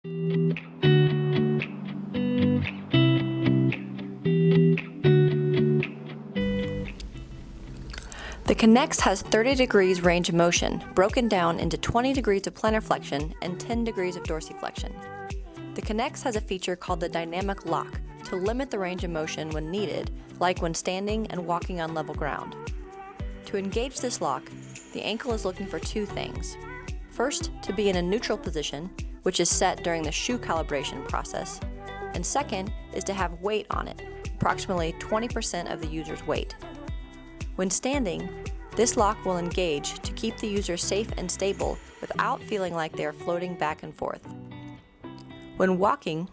The Kinnex has 30 degrees range of motion, broken down into 20 degrees of plantar flexion and 10 degrees of dorsiflexion. The Kinnex has a feature called the dynamic lock to limit the range of motion when needed, like when standing and walking on level ground. To engage this lock, the ankle is looking for two things. First, to be in a neutral position, which is set during the shoe calibration process, and second is to have weight on it, approximately 20% of the user's weight. When standing, this lock will engage to keep the user safe and stable without feeling like they are floating back and forth. When walking,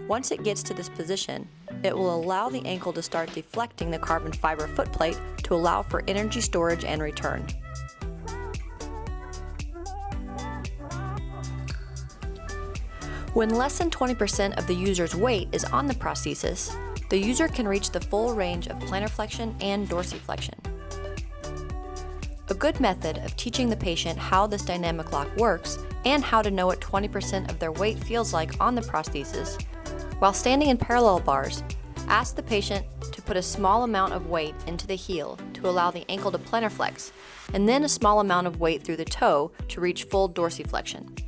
once it gets to this position, it will allow the ankle to start deflecting the carbon fiber footplate to allow for energy storage and return. When less than 20% of the user's weight is on the prosthesis, the user can reach the full range of plantar flexion and dorsiflexion. A good method of teaching the patient how this dynamic lock works and how to know what 20% of their weight feels like on the prosthesis, while standing in parallel bars, ask the patient to put a small amount of weight into the heel to allow the ankle to plantar flex, and then a small amount of weight through the toe to reach full dorsiflexion.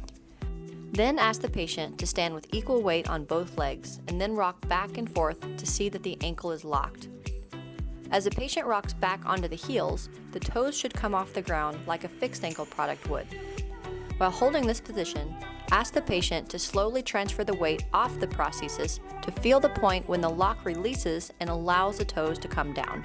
Then ask the patient to stand with equal weight on both legs and then rock back and forth to see that the ankle is locked. As the patient rocks back onto the heels, the toes should come off the ground like a fixed ankle product would. While holding this position, ask the patient to slowly transfer the weight off the prosthesis to feel the point when the lock releases and allows the toes to come down.